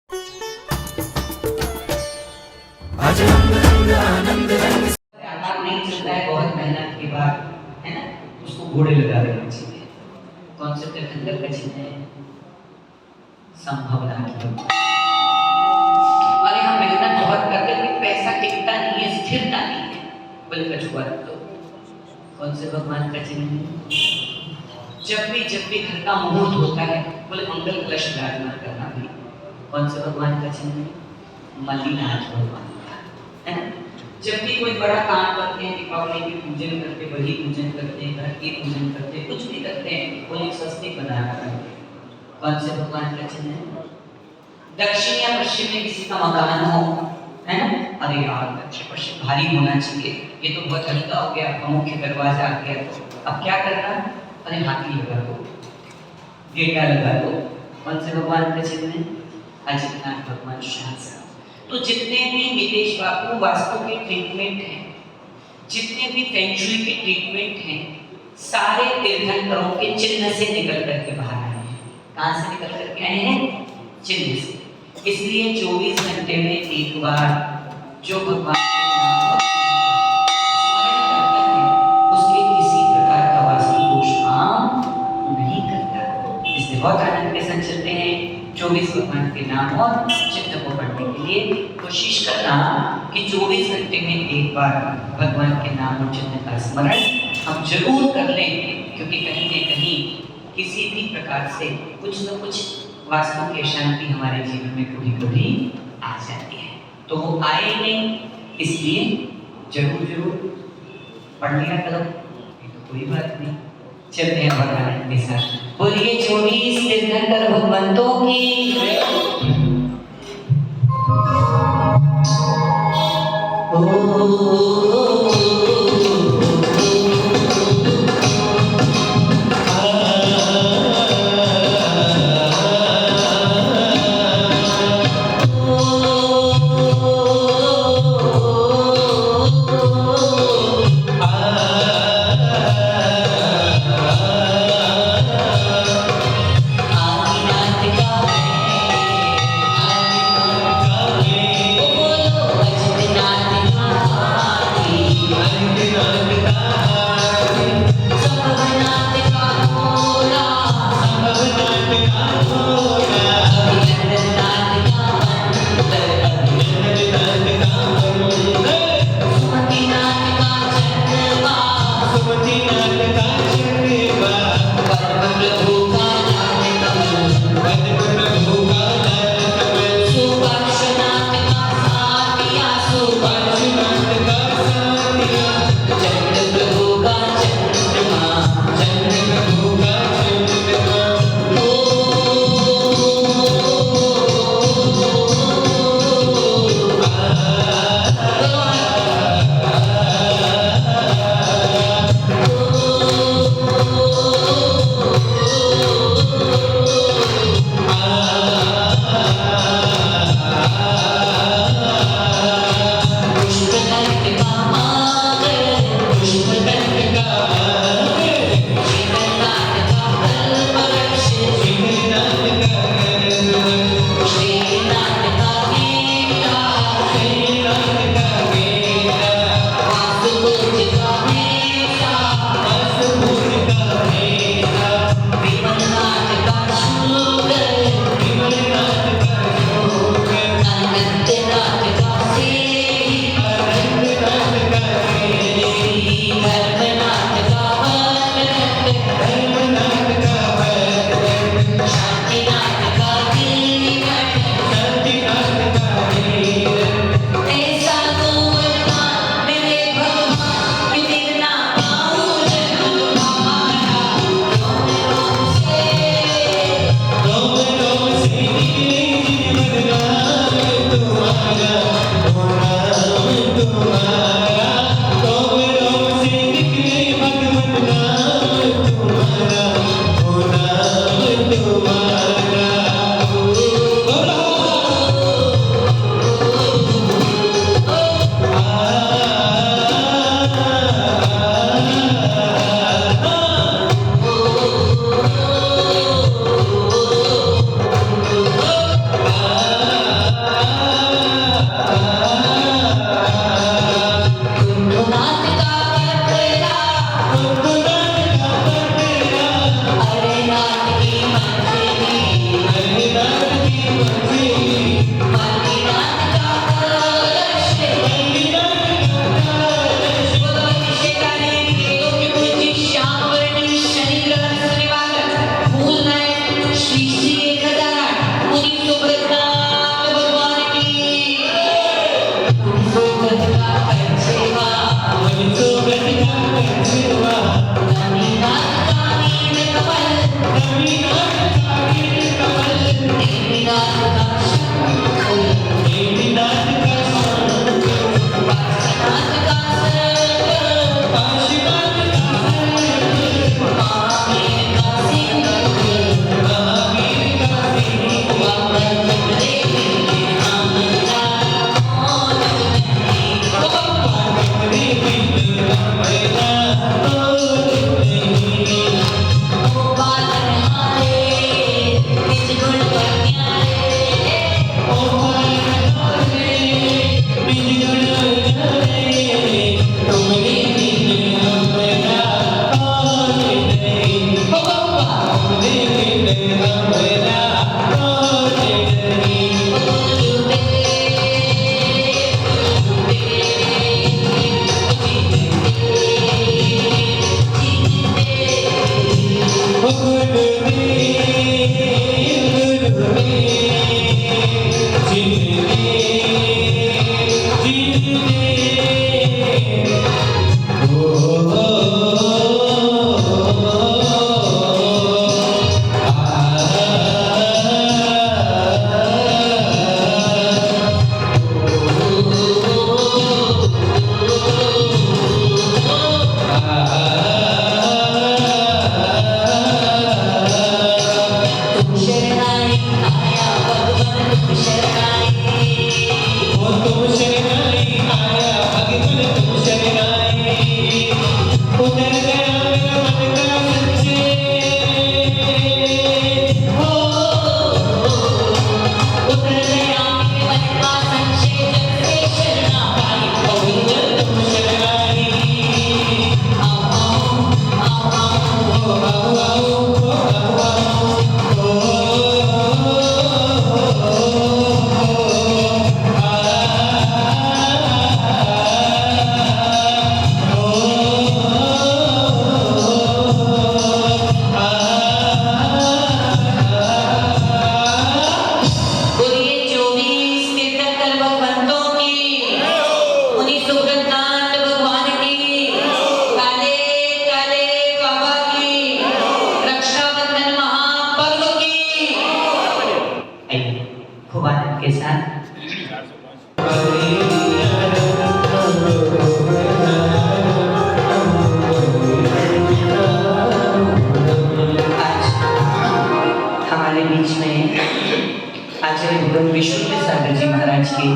आराम नहीं चलता है, बहुत मेहनत के बाद, है ना, उसको घोड़े लगा देना चाहिए। कौन से तीर्थंकर का चिन्ह है? संभावना की। अरे हम मेहनत बहुत करते हैं, पैसा टिकता नहीं है, स्थिरता नहीं है, बोले कछुआ रख दो। कौन से भगवान का चिन्ह है? जब भी घर का मुहूर्त होता है, बोले मंगल कलश विराजमान करना भी। कौन से भगवान का चिन्ह है? मल्लिनाथ भगवान का, है ना। जब भी कोई बड़ा काम करते हैं, दीपावली की पूजन करते, बलि पूजन करते हैं, घर की पूजन करते, कुछ भी करते हैं, वो एक स्वस्तिक बनाना करते हैं। कौन से भगवान का चिन्ह है? दक्षिण या पश्चिम में किसी का मकान हो, है ना, अरे यार दक्षिण पश्चिम भारी होना चाहिए, ये तो बहुत हल्का हो गया, मुख्य दरवाजा आ गया, तो अब क्या करना? अरे हाथी लगा दो, गेटा लगा दो। कौन से भगवान का चिन्ह है? अजितनाथ भगवान शाह। तो जितने भी विदेश वास्तु के ट्रीटमेंट हैं, जितने भी फेंगशुई के ट्रीटमेंट हैं, सारे तीर्थंकरों के चिन्ह से निकल करके बाहर आए हैं। कहाँ से निकल करके आए हैं? चिन्ह से। इसलिए 24 घंटे में एक बार जो भगवान के नाम स्मरण करता है, उसके किसी प्रकार का वास्तु दोष काम नहीं करता। इसलिए बहुत आनंद के साथ चलते हैं 24 भगवान के नाम और चिन्ह को पढ़ने के लिए कोशिश करना कि 24 घंटे में एक बार भगवान के नाम और चिन्ह का स्मरण हम जरूर कर लें, क्योंकि कहीं न कहीं किसी भी प्रकार से कुछ न कुछ वास्तु की अशांति हमारे जीवन में कभी आ जाती है। तो वो आए नहीं, इसलिए जरूर पढ़ लिया करो, ये तो कोई बात नहीं। चलते हैं भगवान के साथ। बोलिए 24 तीर्थंकर भगवंतों की। खूब आनंद के साथ। हमारे बीच में आचार्य भगवान विष्णु सागर जी महाराज के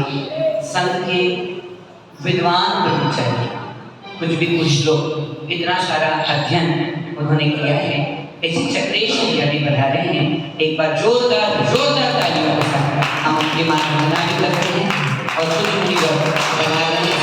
संघ के विद्वान ब्रह्मचारी, कुछ भी पूछ लो, इतना सारा अध्ययन उन्होंने किया है। ऐसे चक्रेश जी अभी बढ़ा रहे हैं, एक बार जोरदार जोरदार तालियों के साथ हम उनके मान वंदना भी कर रहे हैं और कुछ भी बढ़ा रहे हैं।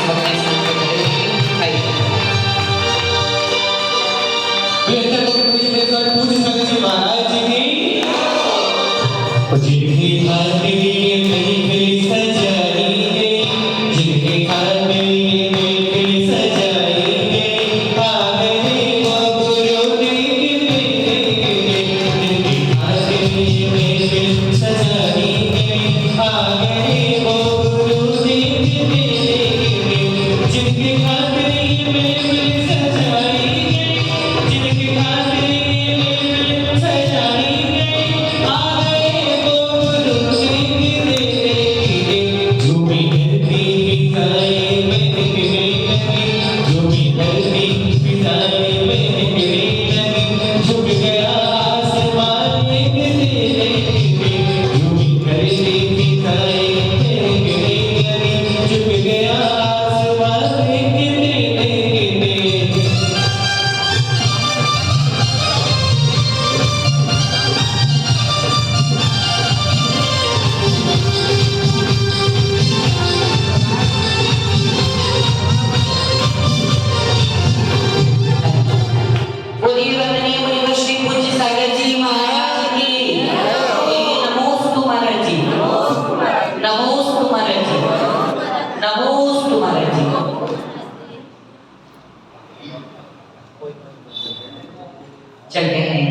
चलते हैं,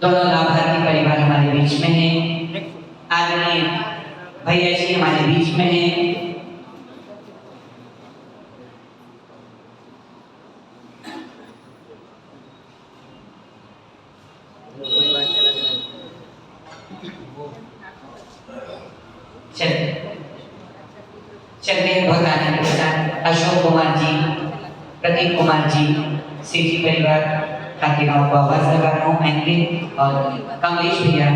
दोनों लाभार्थी परिवार हमारे बीच में है। आदरणीय भैया जी हमारे बीच में है। चलते हैं बहुत आनंद के साथ। अशोक कुमार जी, प्रदीप कुमार जी, सीजी परिवार ताकि गाँव को आवाज लगा रहा हूँ आएंगे, और कमलेश भैया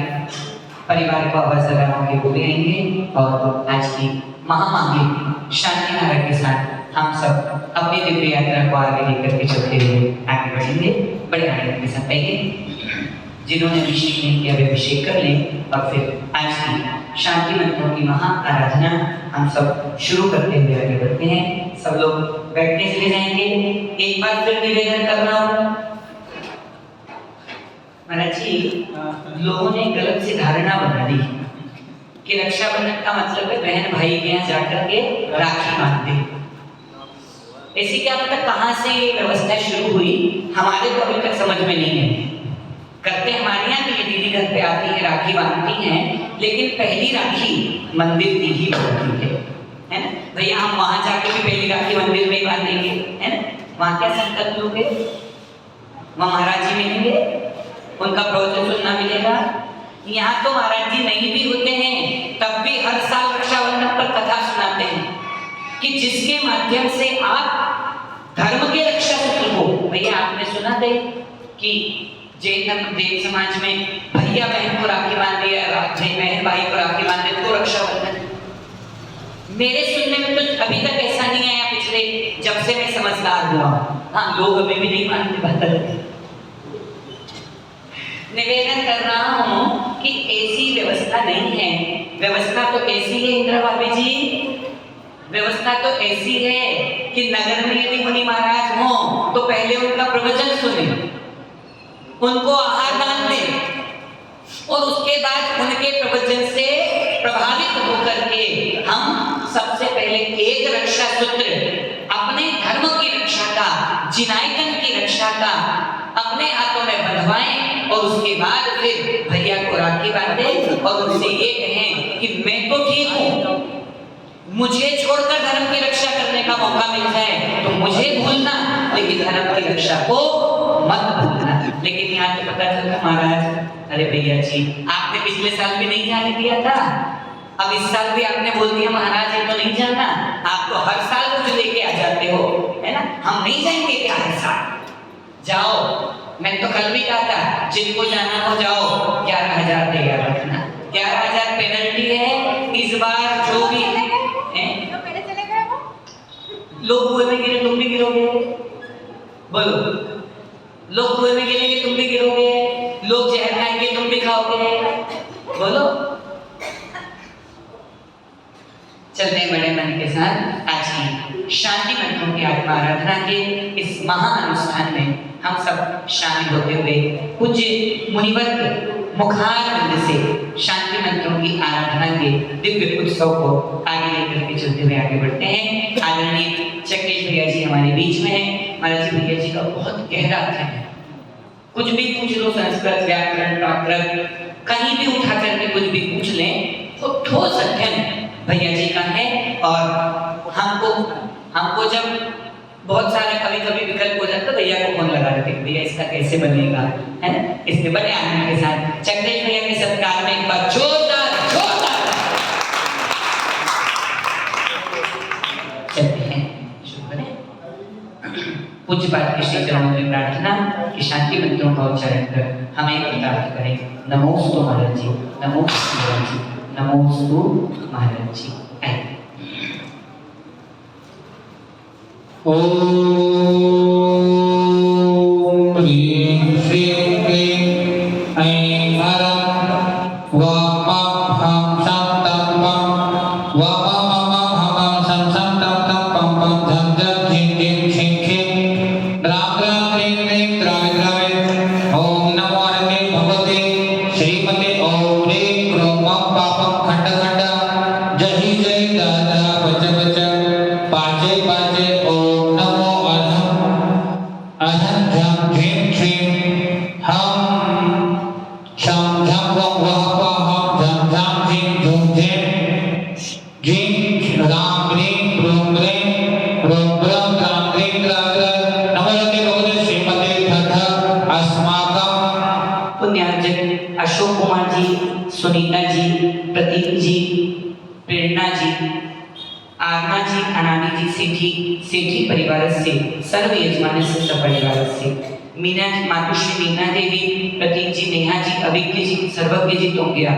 परिवार को आवाज लगा रहा हूँ वो भी आएंगे। और आज की महामांगी शांति नारा के साथ हम सब अपनी दिव्य यात्रा को आगे लेकर के चलते हुए आगे बढ़ेंगे। बड़े आनंद के साथ आइए। जिन्होंने अभिषेक नहीं किया वे अभिषेक कर लें और फिर आज की शांति मंत्रों की महा आराधना हम सब शुरू करते हुए आगे बढ़ते हैं। सब लोग बैठने चले जाएंगे। एक बार फिर निवेदन कर रहा हूँ महाराज जी, लोगों ने गलत सी धारणा बना दी कि रक्षाबंधन का मतलब है बहन भाई के यहाँ जाकर के राखी बांधते। ऐसी क्या पता कहाँ से ये व्यवस्था शुरू हुई, हमारे को अभी तक समझ में नहीं है। करते हमारे यहाँ भी दीदी घर पे आती है, राखी बांधती हैं, लेकिन पहली राखी मंदिर की ही बांधती है ना भैया। हम वहां जाके भी पहली राखी मंदिर में ही बांधेंगे, है ना। वहां क्या संकल्प लोगे, वहां महाराज जी मिलेंगे, उनका प्रवचन सुनना मिलेगा। यहाँ तो महाराज जी नहीं भी होते हैं तब भी हर साल रक्षाबंधन पर कथा सुनाते हैं कि जिसके माध्यम से आप धर्म के रक्षा सूत्र को, भैया आपने सुना थे कि जैन देव समाज में भैया बहन को राखी बांध दिया, बहन भाई को राखी बांध दे तो रक्षाबंधन। मेरे सुनने में तो अभी तक ऐसा नहीं आया पिछले जब से मैं समझदार हुआ। हाँ, लोग अभी भी नहीं मानते बात। निवेदन कर रहा हूँ कि ऐसी व्यवस्था नहीं है। व्यवस्था तो ऐसी है इंद्र भाभी जी, व्यवस्था तो ऐसी है कि नगर में यदि मुनि महाराज हो तो पहले उनका प्रवचन सुने, उनको आहार दान दे और उसके बाद उनके प्रवचन से प्रभावित होकर के हम सबसे पहले एक रक्षा सूत्र अपने धर्म की रक्षा का, जिनायतन की रक्षा का अपने हाथों में बंधवाएं और उसके बाद फिर भैया को राखी बांधे और उनसे ये कहें कि मैं तो ठीक हूँ, मुझे छोड़कर धर्म की रक्षा करने का मौका मिल जाए तो मुझे भूलना, लेकिन धर्म की रक्षा को मत भूलना। लेकिन यहाँ तो पता चलता महाराज, अरे भैया जी आपने पिछले साल भी नहीं जाने दिया था, अब इस साल भी आपने बोल दिया महाराज ये तो नहीं जाना, आप तो हर साल कुछ लेके आ जाते हो, है ना? हम नहीं जाएंगे क्या हर साल? जाओ, मैंने तो कल भी कहा था जिनको जाना हो जाओ, 11,000 तैयार रखना। 11,000 पेनल्टी है इस बार। जो भी लोग कुएं में गिरे तुम भी गिरोगे, बोलो। लोग कुएं में गिरेंगे तुम भी गिरोगे, लोग जहर खाएंगे तुम भी खाओगे, बोलो। चलते हैं बड़े मन के साथ आज की शांति मंत्रों की आत्मा आराधना के इस महाअनुष्ठान में हम सब शामिल होते हुए पूज्य मुनिवर्ग मुखारविंद से शांति मंत्रों की आराधना के दिव्य उत्सव को आगे लेकर के चलते हुए आगे बढ़ते हैं। आदरणीय चक्रेश भैया जी हमारे बीच में हैं। महाराज जी भैया जी का बहुत गहरा अध्ययन है, कुछ भी पूछ लो, संस्कृत व्याकरण प्राकृत कहीं भी उठा करके कुछ भी पूछ लें तो ठोस अध्ययन भैया जी का है। और हमको जब बहुत सारे कभी विकल्प हो जाता है, भैया को फोन लगा देते भैया इसका कैसे बनेगा, है ना? इसलिए बड़े आनंद के साथ चक्रेश भैया के सत्कार में एक बार जोरदार चलते हैं। शुक्र है पूज्य पाठ के श्री चरणों में प्रार्थना कि शांति मंत्रों का उच्चारण कर हमें प्राप्त करें। नमोस्तु महाराज जी, नमोस्तु महाराज जी, नमोस्तु महाराज जी। ओम ह्रीं श्रीं क्लीं ऐं हरं वमं हं शं तं पं वमं हं शं शं तं तं पं पं झं झं झिं झिं छिं छिं द्रां द्रां द्रीं द्रीं द्रावि द्रावि। ओम नमो हरते भगवते श्रीमते ओम ह्रीं क्रों मं पापं खंड खंड जहि जय दादा बच बच पाचे पाचे। ओम नमो अहं झं झिं छिं हम शं झं वं वः पः झं झं झिं झुं झिं झिं रां ग्रीं रूं ग्रीं रूं ग्रं द्रां ग्रीं द्रा ग्र। नमोते भगवते श्रीमते ठ अस्माकं पुण्यार्जन अशोक कुमार जी, सुनीता जी, प्रतीक जी, प्रेरणा जी, आत्मा जी, अनानी जी सेठी परिवार से सर्व यजमान से सपरिवार से मीना मातुश्री मीना देवी, प्रतीक जी, नेहा जी, अभिज्ञ जी, सर्वज्ञ जी, टोंगिया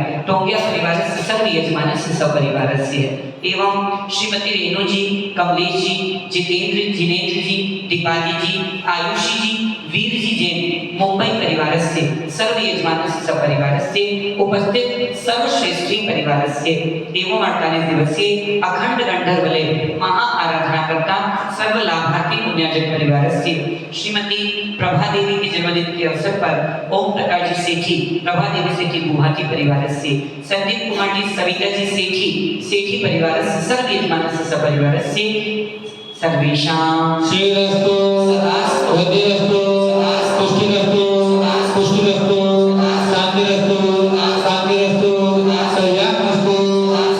परिवार से सर्व यजमान से सपरिवार से एवं श्रीमती रेणु जी, कमलेश जी, जिनेन्द्र जी, दीपाली जी, आयुषी जी, वीर जी जैन मुंबई परिवार से सर्व यजमान से सपरिवार से उपस्थित सर्वश्रेष्ठी परिवार से एवं 48 दिवसीय अखंड गंधर्वले महा आराधना करता सर्व लाभार्थी पुण्यार्जन परिवार से श्रीमती प्रभा देवी के जन्मदिन के अवसर पर ओम प्रकाश जी सेठी, प्रभा देवी सेठी गुवाहाटी परिवार से संदीप कुमार जी, सविता जी सेठी परिवार से सर्व यजमान से सपरिवार से सर्वेषां श्रीरस्तु वद्यस्तु पुष्टिरस्तु पुष्टिरस्तु शांतिरस्तु शांतिरस्तु सौभाग्यस्तु।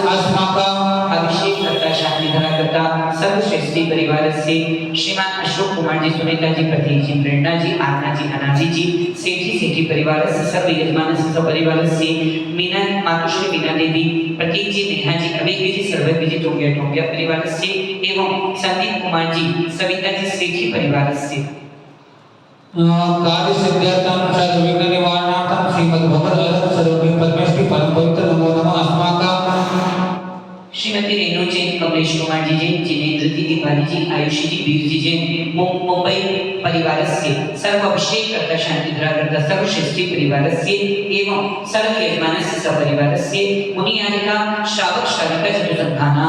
अस्माकं अभिषेक करता शांति धरा करता सर्वश्रेष्ठी परिवार से श्रीमान अशोक कुमार जी, सुनीता जी, प्रतीक जी, प्रेरणा जी, आत्मा जी, अनाजी जी सेठी परिवार से सर्व यजमान से सपरिवार से मीना मातुश्री मीना देवी, प्रतीक जी, नेहा जी, अभिज्ञ जी, सर्वज्ञ जी, टोंगिया परिवार से एवं संदीप कुमार जी, सविता जी सेठी परिवार से कार्य सिद्ध्यर्थं सर्वविघ्न निवारणार्थं श्रीमद्भगवद्गीता सर्वज्ञ परमेश्वरी परम पवित्र नमो नमः। अस्माकं श्रीमती रेणु जैन, कमलेश कुमार जी जैन, जिनेन्द्र जी, दीपाली जी, आयुषी जी, वीर जी जैन मुंबई परिवार से सर्व अभिषेक करता शांति धरा करता सर्वश्रेष्ठी परिवार से एवं सर्व यजमान से सपरिवार से मुनि यानिका श्रावक श्राविका जतुसंधाना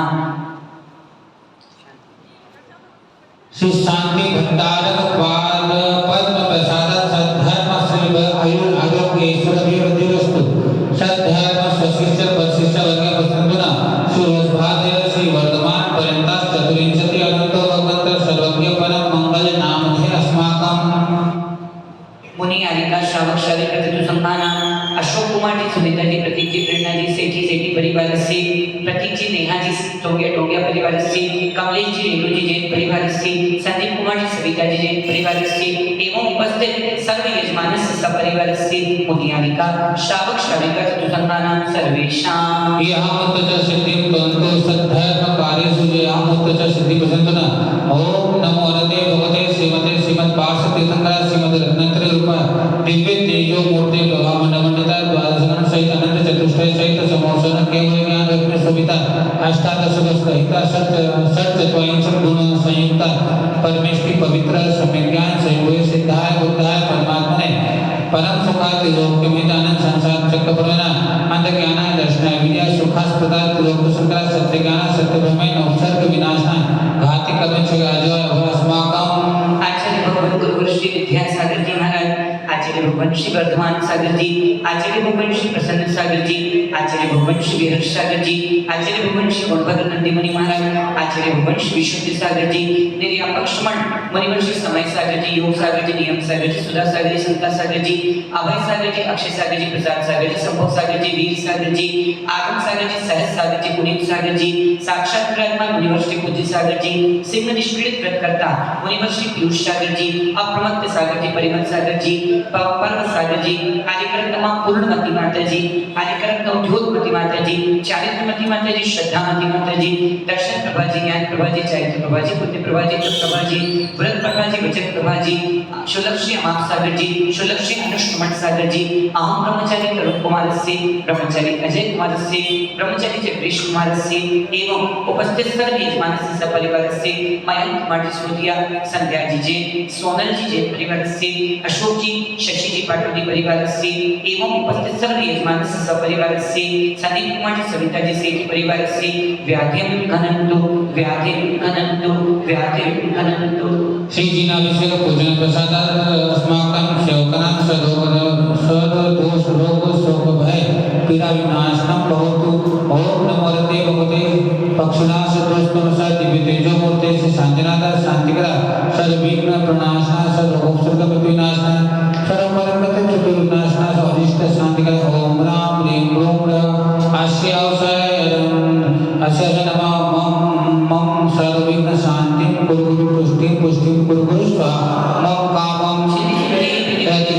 श्री शांति भंडारक पाद पद्म प्रसाद सद्धर्म श्री आयुर आरोग्य ईश्वरभिवृद्धिरस्तु। सद्धर्म स्वशिष्य परशिष्य वर्गे वसंतुना सुरभादेव श्री वर्धमान पर्यंत चतुर्विंशति अनंतो भगवंत सर्वज्ञ परम मंगल नामधे अस्माकं मुनि यानिका श्रावक श्राविका जतुसंधाना अशोक कुमार जी, सुनीता जी, प्रतीक जी, प्रेरणा जी सेठी परिवार से प्रतीक जी, नेहाजी टोंगिया परिवारस्य, कमलेश जी रेणुजी जैन परिवारस्य, संदीप कुमार जी सविता जी जैन परिवारस्य एवं उपस्थित सर्व यजमानस्य सपरिवारस्य मुनियानिका श्रावक श्राविका चतुसंघानां सर्वेषां यावत् सिद्धिं तन्तु सद्धर्म कार्येषु यावत् सिद्धि प्रसन्ना। ओम नमो वरदे भगवते श्रीमते श्रीमद् पार्श्व तीर्थंकर श्रीमद् रत्नात्रय रूप दिव्य तेजो मूर्ति प्रभा मंडमंडिता द्वादशगण सहित अनंत चतुष्टय सहित समोसन केवल ज्ञान रत्न शोभिता अष्टादश सहिता षट चत्वारिंशत् गुण संयुक्ता परमेश्वरी पवित्र सम्यक ज्ञान संयोग सिद्धाय बुद्धाय परमात्मने परम सुखाय लोकमित आनंद संसार चक्रवर्णा अंध ज्ञानाय दर्शनाय विद्या सुखास्पदाय लोक संकरा सत्य ज्ञान सत्य ब्रह्मैन उपसर्ग विनाशनाय घाति कर्म छगाजोय अस्माकं आचार्य भगवान गुरु श्री विद्यासागर जी महाराज, आचार्य भगवान श्री वर्धमान सागर जी, आचार्य भगवान श्री प्रसन्न सागर जी, आचार्य भगवान श्री वीर सागर जी, आचार्य भगवान श्री गुणभद्र नंदी मुनि महाराज, आचार्य भगवान श्री विशुद्धि सागर जी, निर्यापक श्रमण मुनिवर श्री समय सागर जी, योग सागर जी, नियम सागर जी, सुधा सागर जी, संता सागर जी, अभय सागर जी, अक्षय सागर जी, प्रसाद सागर जी, संभव सागर जी, वीर सागर जी, आगम सागर जी, सहज सागर जी, पुनीत सागर जी, साक्षात विराजमान मुनिवर श्री पूज्य सागर जी, सिंह निष्क्रिय व्रतकर्ता मुनिवर श्री पीयूष सागर जी, अप्रमत्त सागर जी, परिमल सागर जी, पर्व सागर जी, आदिकरण तमाम पूर्णमती माता जी, आदिकरण उद्योगमती माता जी, चारित्रमती माता जी, श्रद्धामती माता जी, दर्शन प्रभा जी, ज्ञान प्रभा जी, चैत्र प्रभा जी, पुण्य प्रभा जी, तप प्रभा जी, व्रत प्रभा जी, वचन प्रभा जी, शुलक्षी अमाप सागर जी, शुलक्षी अनुष्टमण सागर जी, अहम ब्रह्मचारी तरुण कुमार से, ब्रह्मचारी अजय कुमार से, ब्रह्मचारी जगदीश कुमार से एवं उपस्थित सर्व यजमान से सपरिवार से, मयंक कुमार जी सोदिया, संध्या जी जैन, सोनल जी जैन परिवार से, अशोक जी, शशि जी पाटोदी परिवार से एवं उपस्थित सर्व यजमान से सपरिवार से, संदीप कुमार जी सविता जी सेठी परिवार से, व्याधिं घनन्तु श्री जिनाभिषेक पूजन प्रसाद अस्माकं सेवकानां सर्वदोष रोग शोक भय पीड़ा विनाशनं भवतु। ओम नमो वरदे भगवते पक्षुनाश दोषनाश दिव्य तेजो मूर्ते श्री शांतिनाथ शांतिकरा सर्वविघ्न प्रणाशना सर्वोपसर्ग विनाशना सर्वपरगत चतुर्विनाशना स्वादिष्ट शांतिकरा। ओम राम ह्रीं क्लीं आस्यावसाय नमः मम सर्वविघ्न शांतिं कुरु पुष्टिं कुरु स्वाहा। मम कामं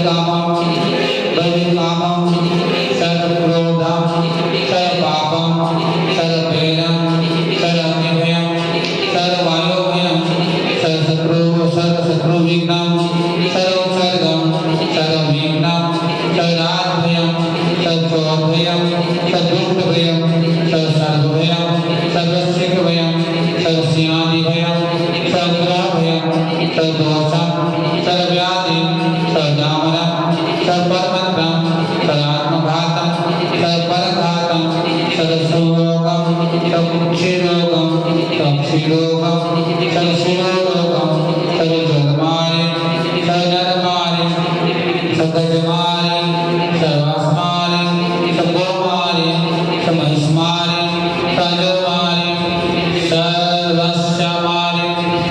कामं कामं सर्वक्रोधं सर्वपापं सर्वभयं सर्वनिभयं सर्ववायोभयं सर्वशत्रुविघ्नं सर्वोपसर्गं सर्वविघ्नं सर्वराजभयं सर्वचोरभयं सर्वदुष्टभयं सर्वसर्वभयं सर्वसिद्धभयं सर्वस्यादिभयं सर्वग्रहभयं सर्वदोषं सर्वव्याधिं सर्वदामनं सर्वपरमन्त्रं सर्वात्मघातं सर्वपरघातं सर्वसुरोगं सर्वक्षीरोगं सर्वक्षीरोगं सर्वशिरोरोगं सर्वजगमारि सर्वनरमारि सर्वगजमारि सर्वास्मारि सर्वोमारि समहिष्मारि सर्वमारि सर्वस्यमारि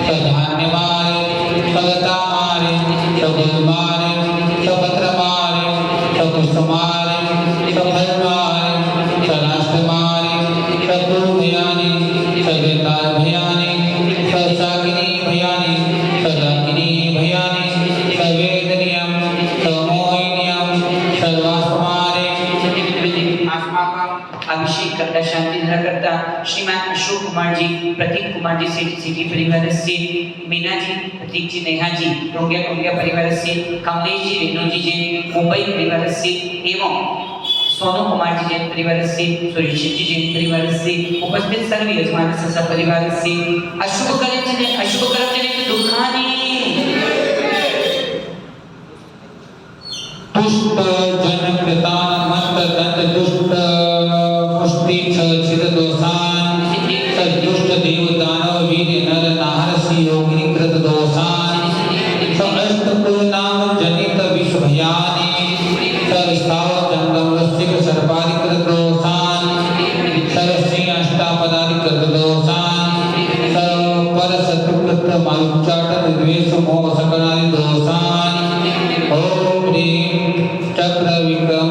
सर्वधान्यमारि सर्वतामारि सर्वगुणमारि सर्वपत्रमारि सर्वपुष्पमारि सर्वफलमारि सर्वाष्टमारि सर्वभयानि सर्वताभयानि सर्वशाकिनी भयानि सर्वाकिनी भयानि सर्वेदनीयं सर्वमोहिनीयं सर्वास्मारि अस्माकं अभिषेक करता शांति धारा करता श्रीमान अशोक कुमार जी, प्रतीक कुमार जी सिटी परिवार से, मीना जी, प्रतीक जी, नेहा जी टोंगिया परिवार से, कमलेश जी रेणु जी जैन मुंबई परिवार से एवं सोनू कुमार जी जैन परिवार से, सुरेश जी जैन परिवार से, उपस्थित सर्व यजमान ससा परिवार से, अशुभ कर्म जनित दुखानि पुष्प जन कृतान मत दंत दुष्ट मुष्टि छिद दोषान सदुष्ट देव दानव वीर नर नाहरसी योगिनी कृत दोषान समस्त नाम जनित विष भयानि सर्वस्थाव जंगम वस्तिक सर्पादि कृत दोषान सर्वसिंह अष्टापदादि कृत दोषान सर्व पर शत्रुकृत मालुच्चाट निर्वेश मोह सकनादि दोषान ओम ह्रीं चक्र विक्रम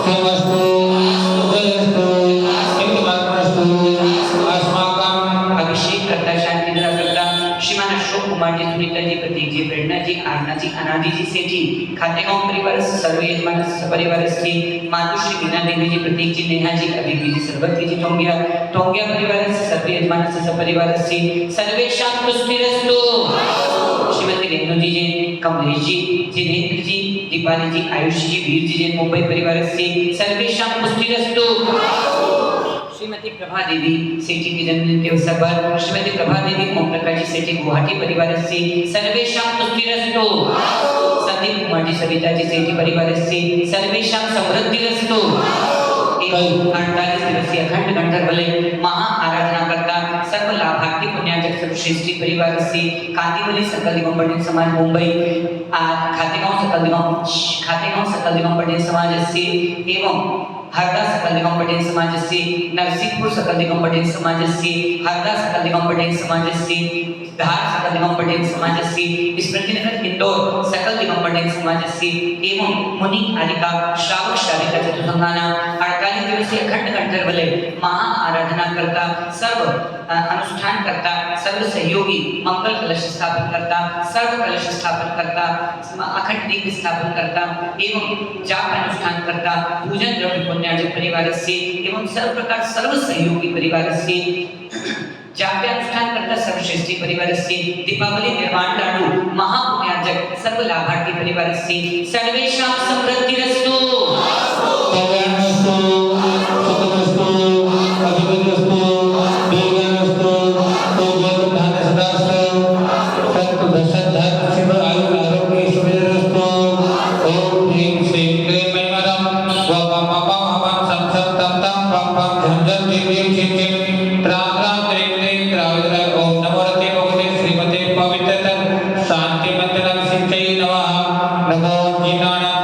क्षमस्तु जयस्तु हिंदुमस्तु अस्माकं अभिषेक करता शांति द्वारा करता श्रीमान अशोक कुमार जी, सुनीता जी, प्रतीक जी, प्रेरणा जी, आरना जी, अनादि जी, सेठी खातेगांव परिवार सर्व यजमान परिवार की मातुश्री मीना देवी जी, प्रतीक जी, नेहा जी, अभिवी जी, सरस्वती जी, टोंगिया परिवार सर्व यजमान परिवार की सर्वेषां तुष्टिरस्तु। श्रीमती रेणु जी जैन, कमलेश जी, जिनेन्द्र जी, दीपाली जी, आयुष जी, वीर जी जैन, मुंबई परिवार से सर्वेषां तुष्टिरस्तु। श्रीमती प्रभा देवी सेठी के जन्मदिन के अवसर पर श्रीमती प्रभा देवी ओमप्रकाश जी सेठी गुवाहाटी परिवार से सर्वेषां तुष्टिरस्तु। संदीप कुमार जी सविता जी सेठी परिवार से सर्वेषां समृद्धिरस्तु। 48 दिवसीय अखंड घंटर बले महा आराधना करता सर्व लाभार्थी पुण्यार्जक सर्वश्रेष्ठी परिवार से कांदीवली सकल दिगंबर पंडित समाज मुंबई, खातेगांव सकल दिगंबर पंडित समाज से एवं हरदा सकल दिगंबर पंडित समाज से, नरसिंहपुर सकल दिगंबर पंडित समाज से, हरदा सकल दिगंबर पंडित समाज से, धार सकल दिगंबर पंडित समाज से, स्मृतिनगर इंदौर सकल दिगंबर पंडित समाज से एवं मुनि आदिका श्रावक श्राविका चतुर्संगाना 48 दिवसीय अखंड घंटर बले महा आराधना करता सर्व अनुष्ठान करता सर्व सहयोगी मंगल कलश स्थापन करता सर्व कलश स्थापन करता अखंड दीप स्थापन करता एवं जाप अनुष्ठान करता पूजन द्रव्य पुण्यार्जक परिवार से एवं सर्व प्रकार सर्व सहयोगी परिवार से जाप अनुष्ठान करता सर्वश्रेष्ठी परिवार से दीपावली निर्माण लाडू महापुण्यार्जक सर्व लाभार्थी परिवार से सर्वेषां समृद्धिरस्तु। कल्याणमस्तु सुखमस्तु अभिवृद्धिस्तु दीर्घायुस्तु तोजोधान सदास्तु तत्तु दशधर शिव आयु आरोग्य सुविरस्तु। ओम ह्रीं श्रीं क्लीं मैमरं वपं मपं हवं सं सं तं तं पं पं झं झं झीं झीं झीं झीं त्रां त्रां त्रीं त्रीं त्राविद्राय ओम नमो रते भगवते श्रीमते पवित्रतर शांति मंत्रं सिंचै नमः। नमो जीनानं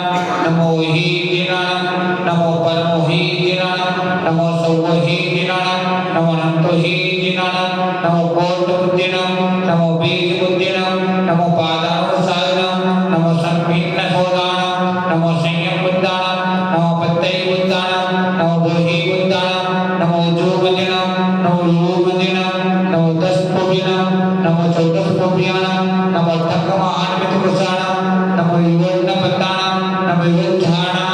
नमो हि जीनानं नमो परमो हि जीनानं नमो सौवो हि जीनानं नमो अनंतो हि जीनानं नमो कोट बुद्धिनं नमो बीज बुद्धिनं नमो पादानुसारिणं नमो संपीर्ण शोधानं नमो संयम बुद्धानं नमो पत्तै बुद्धानं नमो बोहि बुद्धानं नमो उज्जूबदिनं नमो लूबदिनं नमो दशपुबिनं नमो चौदशपुबियानं नमो ठक्कमहान्वितकृषाणं नमो युवन्नपत्तानं नमो युवच्छाणां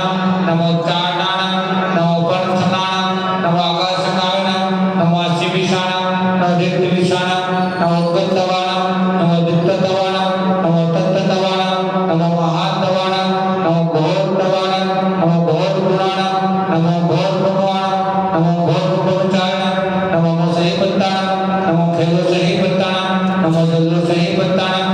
नमो चारणानं नमो पणसनानं नमो आकाशकाविनं नमो असिविषाणं नमो दिक्विषाणं नमो गद्धवाणं नमो दिक्तवाणं नमो तत्तवाणं नमो महातवाणं नमो घोरतवाणं नमो घोरगुणाणं नमो घोरगुणवाणं नमो घोरगुणचारणं नमो सहीपत्ताणं नमो खेलोसहीपत्ताणं नमो जल्लोसहीपत्ताणं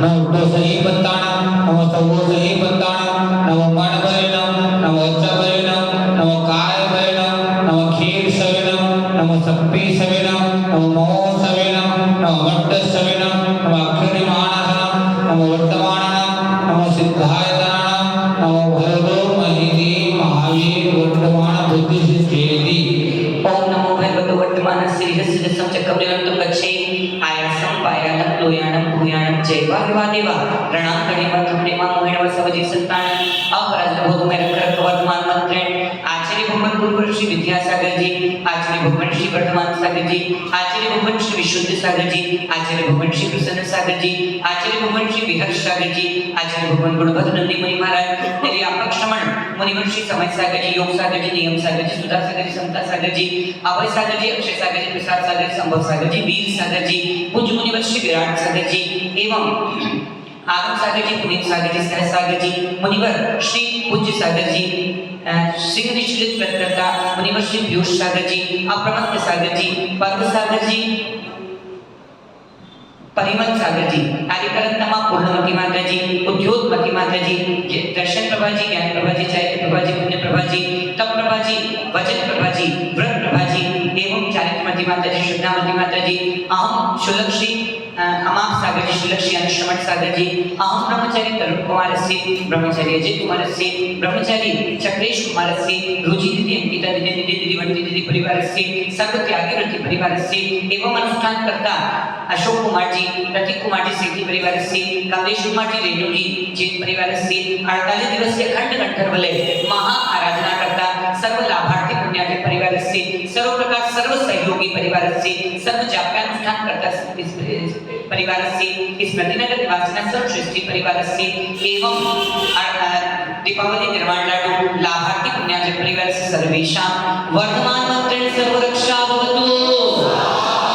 नमो सहीपत्ताणं नमो सवोसहीपत्ताणं नमो मनभयनं नमो उच्चभयनं नमो कायभयनं नमो क्षीरसविनं नमो सप्पीसविनं नमो मोहसविनं नमो मट्टसविनं नमो अक्षरिमानसनं नमो वर्तमाननं नमो सिद्धायतनं नमो भैरव महिनी महावीर वर्तमान बुद्धिसिद्धेति। ओम नमो भगवते वर्तमान श्रीहस्य संचक्रम निरंतर गच्छे आयासं पायानं लोयानं भूयानं जयवा विवादेवा रणा कणेवा मोहिणव सवजी संतान अपराध बोध में रख वर्तमान मंत्रण आचार्य भगवान गुरु श्री विद्यासागर जी, आचार्य भगवान श्री वर्धमान सागर जी, आचार्य भगवान श्री विशुद्ध सागर जी, आचार्य भगवान श्री प्रसन्न सागर जी, आचार्य भगवान श्री विहर्ष सागर जी, आचार्य भगवान गुणभद्र नंदी मुनि महाराज, तेरे आपक श्रमण मुनिवर श्री समय सागर जी, योग सागर जी, नियम सागर जी, सुधा सागर जी, समता सागर जी, अभय सागर जी, अक्षय सागर जी, प्रसाद सागर जी, संभव सागर जी, वीर सागर जी, पूज्य मुनिवर श्री विराट सागर जी एवं आगम सागर जी, पुनीत सागर जी, सह सागर जी, मुनिवर श्री पूज्य सागर जी, सिंह निश्चित प्रकर्ता मुनिवर श्री पीयूष सागर जी, अप्रमत्त सागर जी, पर्व सागर जी, परिमल सागर जी, आदिकरत्नमा पूर्णमती माता जी, उद्योगमती माता जी, दर्शन प्रभा जी, ज्ञान प्रभा जी, चैत्र प्रभा जी, पुण्य प्रभा जी, तप प्रभा जी, वचन प्रभा जी, व्रत प्रभा जी एवं चारित्रमती माता जी, शुद्धामती माता जी, अहम शुलक श्री अमाप सागर जी, सुलक्षी अनुश्रमण सागर जी, अहम ब्रह्मचारी तरुण कुमार से, ब्रह्मचारी अजय कुमार से, ब्रह्मचारी चक्रेश कुमार से, रुचि दीदी, अंकिता दीदी, निधि दीदी, बंटी दीदी परिवार से, सर्व त्यागी रति परिवार से, एवं अनुष्ठान करता अशोक कुमार जी, प्रतीक कुमार जी सेठी परिवार से, कमलेश कुमार जी रेणु जी जैन परिवार से, 48 दिवसीय अखंड कंठर वलय महा आराधना करता सर्व लाभार्थी पुण्याजी परिवार से, सर्व प्रकार सर्व सहयोगी परिवार से, सर्व जाप्यानुष्ठान करता इस परिवार से, इस नदीनगर निवासी सर्वश्रेष्ठी परिवार से, एवं दीपावली निर्माण लाडू लाभार्थी पुण्याजी परिवार से सर्वेषां वर्तमान मंत्रेण सर्वरक्षा भवतु।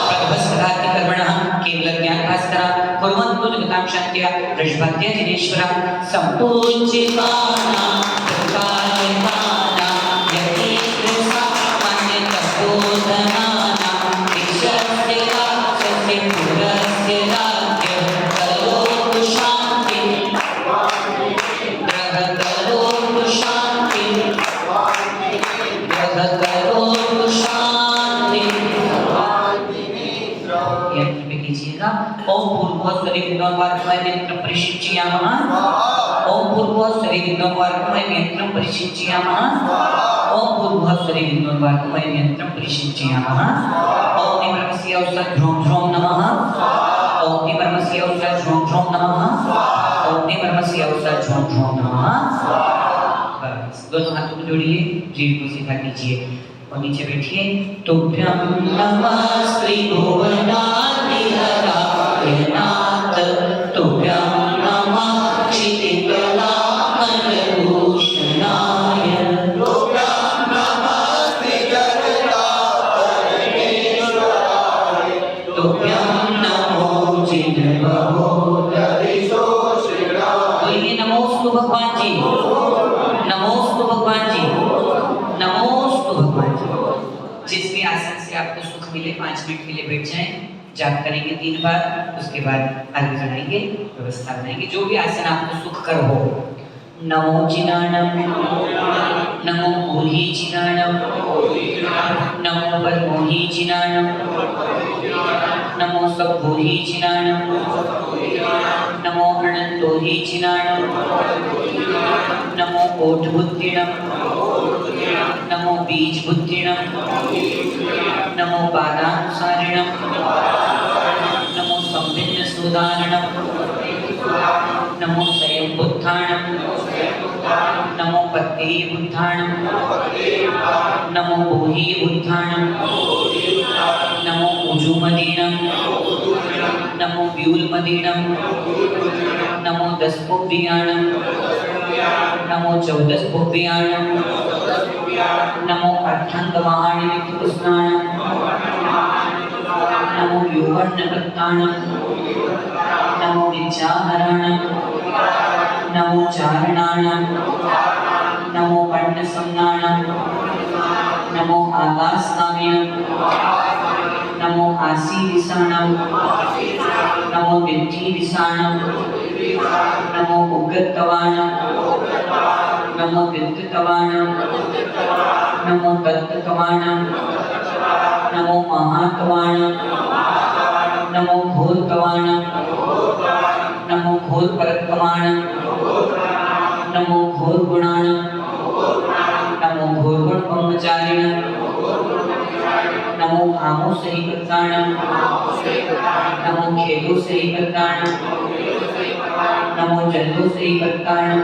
प्रभस्पदाति कर्मणः केवल ज्ञान भास्करा कुर्वन्तु जगतां शान्त्या वृषभाद्य जिनेश्वरा संपूज्यमाना प्रकाशिताना यतीन्द्रसा मान्यतपोधनाना विश्वस्य राक्षसे पुरस्य राज्य करोतु शान्ति ग्रह करोतु शान्ति ग्रह करोतु शान्ति। कीजिएगा ओम पूर्ववत् शरीर विद्वानवार्कमय नेत्रं परिशिच्यामः, ओम पूर्ववत् शरीर विद्वानवार्कमय नेत्रं परिशिच्यामः, ओम पूर्ववत् शरीर विद्वानवार्कमय नेत्रं परिशिच्यामः। ओम निमर्मस्य औषध ध्रुम ध्रुम नमः, ओम निमर्मस्य औषध ध्रुम ध्रुम नमः, ओम निमर्मस्य औषध ध्रुम ध्रुम नमः। बस दोनों हाथों को जोड़िए, रीढ़ को सीधा कीजिए और नीचे बैठिए। तुभ्यं नमः श्री भुवनाधिहरायनाथ, तुभ्यं नमः क्षितिकलामलभूषणाय, तुभ्यं नमः श्रीगरुडापरमेश्वराय, तुभ्यं नमो जिनबहोदरिशोषिणाय। बोलिए नमोस्तु भगवान जी, नमोस्तु भगवान जी, नमोस्तु भगवान जी। जिस भी आसन से आपको सुख मिले 5 मिनट के लिए बैठ जाएं, जाप करेंगे 3 बार, उसके बाद आगे जाएंगे, व्यवस्था बनाएंगे। जो भी आसन आपको सुख कर हो। नमो जिनाणम, नमो ओहि जिनाणम, नमो परमोहि जिनाणम, नमो सभोहि जिनाणम, नमो अनंतोहि जिनाणम, नमो ओठ बुद्धिणम, नमो बीज बुद्धिणम, नमो पादानुसारिणम, नमो संभिन्न सुदारणम, नमो स्वयं बुद्धाणम, नमो पत्ते बुद्धाणम, नमो बोहि बुद्धाणम, नमो उजुमदीनम, नमो व्यूलमदीनम, नमो दस्पुभ्याणम, नमो चौदस्पुभ्याणम, नमो अर्थंगवाहानिमित्तपुष्णाणम, नमो युवर्णकृताणम, नमो विद्याहरणम, नमो चारणाणम, नमो वर्णसंज्ञाणम, नमो आकाशकाम्यम, नमो आसीविसाणम, नमो विद्धिविसाणम, नमो उग्रतवाणम, नमो विद्युतवाणम, नमो तत्तवाणम, नमो महातवाणम, नमो घोरतवाणम, नमो घोर परतवाणम, नमो घोर गुणाणम, नमो घोर गुण ब्रह्मचारिणम, नमो आमो सही कृताणम, नमो खेदो सही कृताणम, नमो जल्दो सही कृताणम,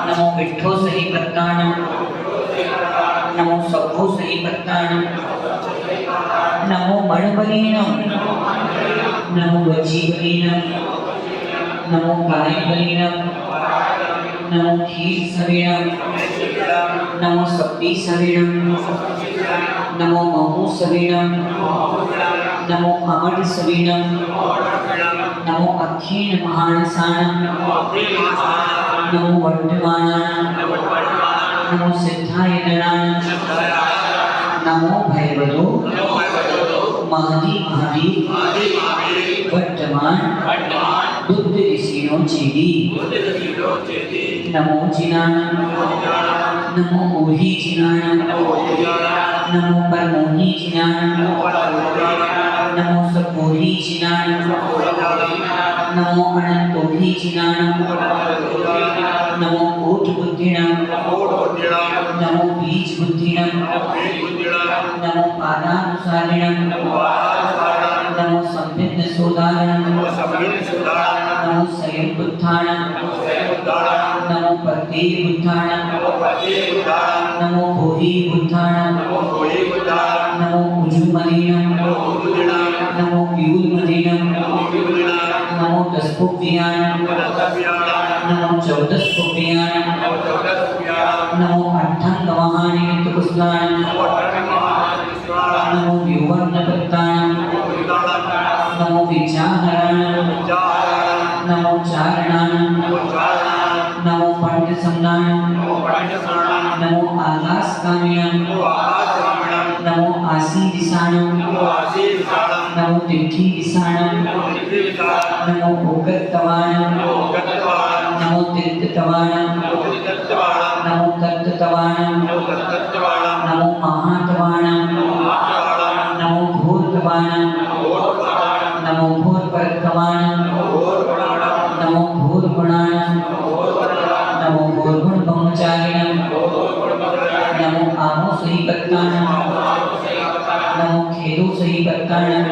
नमो विठ्ठो सही कृताणम, नमो सभो सही कृताणम, नमो मणबलीणम, नमो वजीबलीणम, नमो गायबलीणम, नमो खीर सवीणम, नमो सप्ती सवीणम, नमो महू सवीणम, नमो अमर सवीणम, नमो अखीन महानसाणम, नमो वर्धमानाणम, नमो सिद्धाय गणाणम, नमो भैरवो महदी महावीर वर्तमान बुद्ध ऋषिणो चेदी, नमो जिनाणम, नमो ओहि जिनाणं नमो परमोहि जिनाणं नमो सपोहि जिनाणं नमो अनंतोहि जिनाणं नमो कोट बुद्धिणं नमो बीज बुद्धिणं नमो पादानुसारिणं नमो संविद्ध सोदारणं नमो स्वयं बुद्धाणं नमो पते बुद्धाणं नमो भोहि बुद्धाणं नमो उजुमलिनं नमो व्यूलमलिनं नमो दस्पुव्याणं नमो चौदस्पुव्याणं नमो अट्ठंगमहानिमित्तकुशलाणं नमो व्युवर्णपत्ताणं नमो विचाहराणं नमो चारणाणं नमो पंडसमनाणं नमो आकाशकामिणं नमो आसीदिसाणं नमो तिथिदिसाणं नमो भोगतवाणं नमो तीर्थतवाणं नमो तत्तवाणं नमो महातवाणं नमो भूतवाणं नमो भूतपरतवाणं नमो भूतगुणाणं नमो भूतगुणब्रह्मचारिणं नमो आमो सही पत्ताणं नमो खेदो सही पत्ताणं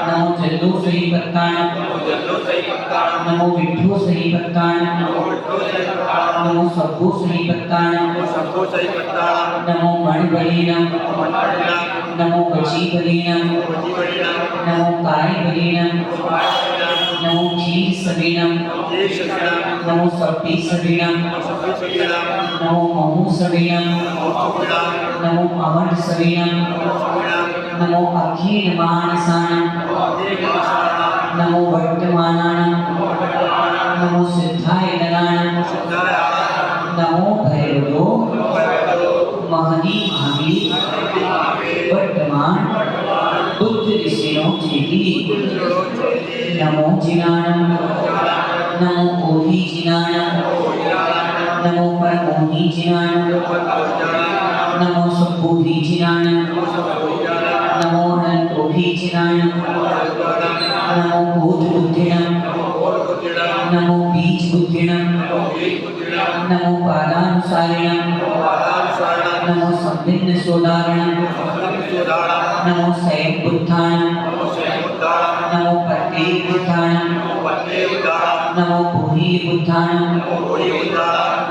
नमो जल्दो सही पत्ताणं नमो विठ्ठो सही पत्ताणं नमो सब्बो सही पत्ताणं नमो मणिबलीनं नमो वचीबलीनं नमो कायबलीनं नमो क्षीरसवीनं नमो सप्तीसवीनं नमो महुसवीनं नमो अमरसवीनं नमो अखिलमानसानं नमो वर्तमानानं नमो सिद्धायतनानं नमो भैरवो महदी भावी वर्तमान बुद्ध ऋषियों चेती नमो जिनाणं नमो ओहि जिनाणं नमो परमोहि जिनाणं नमो सपोहि जिनाणं नमो अनंतोहि जिनाणं नमो बोध बुद्धिणं नमो बीज बुद्धिणं नमो पादानुसारिणं नमो संविद्ध सोदारणं नमो स्वयं बुद्धाणं नमो पते बुद्धाणं नमो भोहि बुद्धाणं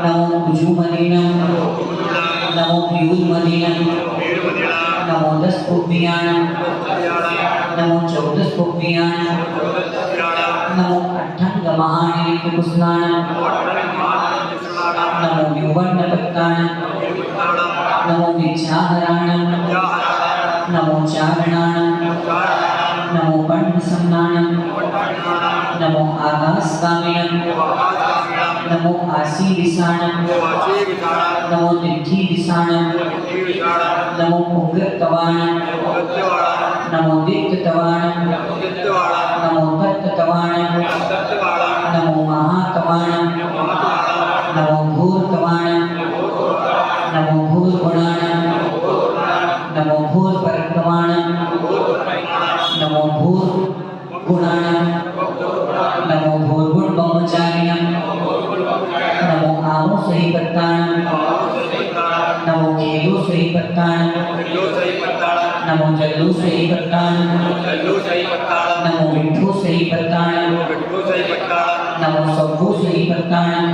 नमो उजुमलिनं नमो व्यूलमलिनं नमो दस्पुव्याणं नमो चौदस्पुव्याणं नमो अट्ठंगमहानिमित्तकुशलाणं नमो व्युवर्णपत्ताणं नमो विचाहराणं नमो चारणाणं नमो पंडसमनाणं नमो आकाशकामिणं नमो आसीदिसाणं नमो तिथिदिसाणं नमो भोगतवाणं नमो दिक्तवाणं नमो तत्तवाणं नमो महातवाणं नमो भूतवाणं नमो भूतगुणाणं नमो भूतपरतवाणं नमो भूतगुणाणं नमो भूतगुणब्रह्मचारिणं नमो आमो सही पत्ताणं नमो खेदो सही पत्ताणं नमो जल्दो सही पत्ताणं नमो विठ्ठो सही पत्ताणं नमो सब्बो सही पत्ताणं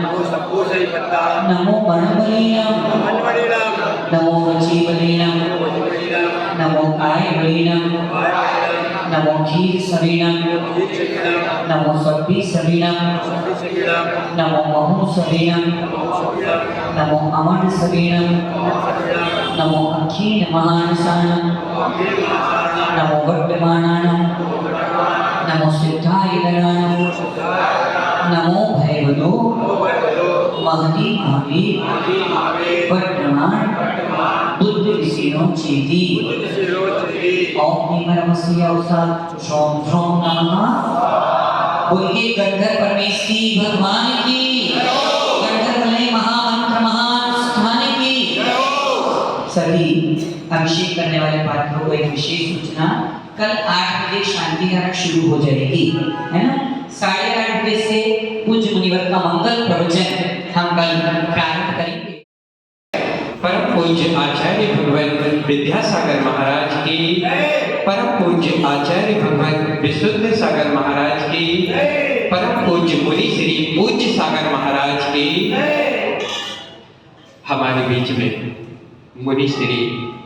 नमो मणिबलीनं नमो वचीबलीनं नमो कायबलीनं नमो क्षीरसवीनं नमो सप्तीसवीनं नमो महुसवीनं नमो अमरसवीनं नमो अखिलमानसानं नमो वर्तमानानं नमो सिद्धायतनानं नमो भैरवो महदी भावी वर्तमान बुद्ध ऋषियों चेती ओम नमः अवसाद श्रोम श्रोम नमः बोलिए गंधर्व परमेश्वरी भगवान की गंधर्व ने महामंत्र महान सभी अभिषेक करने वाले पात्रों को एक विशेष सूचना, कल 8 बजे शांति धारा शुरू हो जाएगी, है ना। 8:30 बजे से पूज्य मुनिवर का मंगल प्रवचन हम कल प्रारंभ करेंगे। परम पूज्य आचार्य भगवान विद्यासागर महाराज की, परम पूज्य आचार्य भगवान विशुद्ध सागर महाराज की, परम पूज्य मुनि श्री पूज्य सागर महाराज की। हमारे बीच में मुनि श्री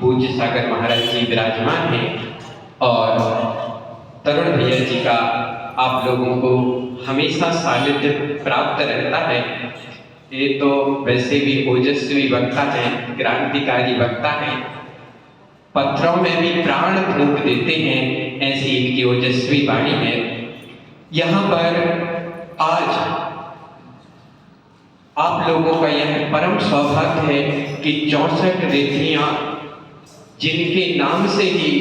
पूज्य सागर महाराज जी विराजमान हैं और तरुण भैया जी का आप लोगों को हमेशा सानिध्य प्राप्त रहता है। ये तो वैसे भी ओजस्वी वक्ता हैं, क्रांतिकारी वक्ता हैं, पत्थरों में भी प्राण फूंक देते हैं, ऐसी इनकी ओजस्वी वाणी है। यहाँ पर आज आप लोगों का यह परम सौभाग्य है कि 64 रिद्धियां जिनके नाम से ही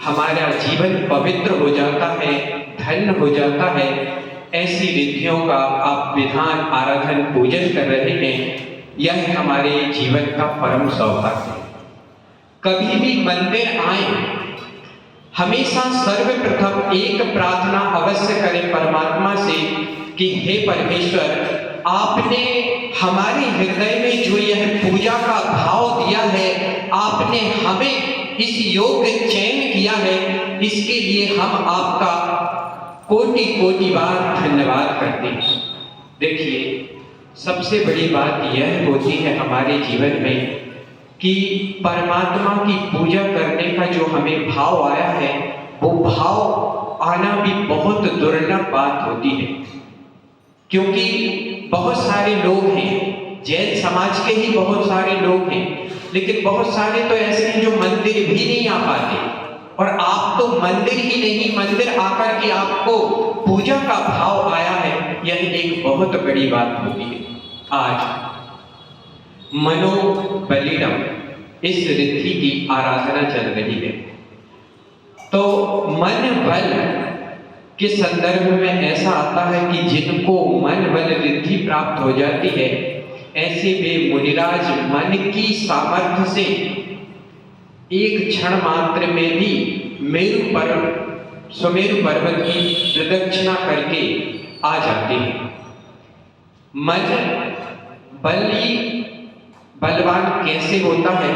हमारा जीवन पवित्र हो जाता है, धन्य हो जाता है, ऐसी रिद्धियों का आप विधान आराधन पूजन कर रहे हैं। यह हमारे जीवन का परम सौभाग्य है। कभी भी मंदिर आए, हमेशा सर्वप्रथम एक प्रार्थना अवश्य करें परमात्मा से कि हे परमेश्वर, आपने हमारे हृदय में जो यह पूजा का भाव दिया है, आपने हमें इस योग्य चयन किया है, इसके लिए हम आपका कोटि कोटि बार धन्यवाद करते हैं। देखिए, सबसे बड़ी बात यह होती है हमारे जीवन में कि परमात्मा की पूजा करने का जो हमें भाव आया है, वो भाव आना भी बहुत दुर्लभ बात होती है। क्योंकि बहुत सारे लोग हैं, जैन समाज के ही बहुत सारे लोग हैं, लेकिन बहुत सारे तो ऐसे हैं जो मंदिर भी नहीं आ पाते। और आप तो मंदिर ही नहीं, मंदिर आकर के आपको पूजा का भाव आया है, यह एक बहुत बड़ी बात होती है। आज मनोबलिडम इस रिद्धि की आराधना चल रही है। तो मन बल के संदर्भ में ऐसा आता है कि जिनको मन बल रिद्धि प्राप्त हो जाती है, ऐसे वे मुनिराज मन की सामर्थ्य से एक क्षण मात्र में भी सुमेरु पर्वत की प्रदक्षिणा करके आ जाते हैं। मन बलवान कैसे होता है,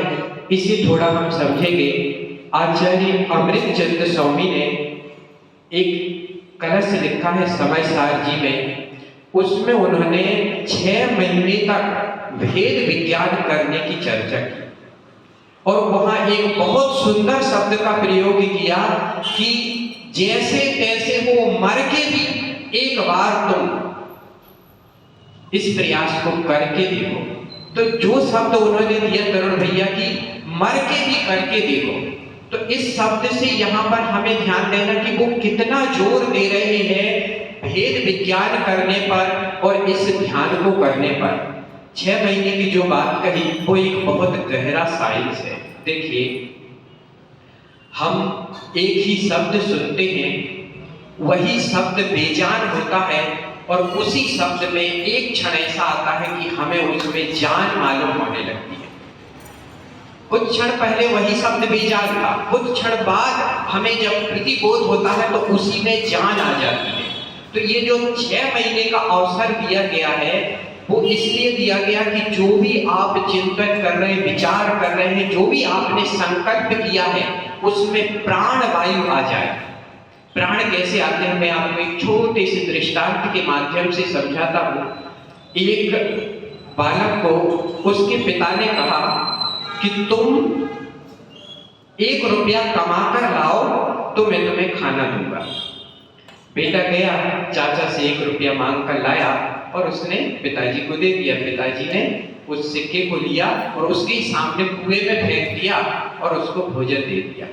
इसे थोड़ा हम समझेंगे। आचार्य अमृतचंद्र स्वामी ने एक कलश लिखा है समय सार जी में, उसमें उन्होंने 6 महीने तक भेद विज्ञान करने की चर्चा की और वहां एक बहुत सुंदर शब्द का प्रयोग किया कि जैसे तैसे वो मर के भी एक बार तुम इस प्रयास को करके देखो। तो जो शब्द उन्होंने दिया तरुण भैया की मर के भी करके देखो, तो इस शब्द से यहाँ पर हमें ध्यान देना कि वो कितना जोर दे रहे हैं भेद विज्ञान करने पर और इस ध्यान को करने पर। 6 महीने की जो बात कही वो एक बहुत गहरा साइंस है। देखिए, हम एक ही शब्द सुनते हैं, वही शब्द बेजान होता है और उसी शब्द में एक क्षण ऐसा आता है कि हमें उसमें जान मालूम होने लगती है। कुछ क्षण पहले वही शब्द बेजान था, कुछ क्षण बाद हमें जब प्रतिबोध होता है तो उसी में जान आ जाती है। तो ये जो 6 महीने का अवसर दिया गया है, वो इसलिए दिया गया कि जो भी आप चिंतन कर रहे हैं, विचार कर रहे हैं, जो भी आपने संकल्प किया है, उसमें प्राण वायु आ जाए। प्राण कैसे आते हैं, मैं आपको एक छोटे से दृष्टांत के माध्यम से समझाता हूँ। एक बालक को उसके पिता ने कहा कि तुम 1 रुपया कमा कर लाओ तो मैं तुम्हें खाना दूंगा। बेटा गया, चाचा से 1 रुपया मांग कर लाया और उसने पिताजी को दे दिया। पिताजी ने उस सिक्के को लिया और उसके सामने कुएं में फेंक दिया और उसको भोजन दे दिया।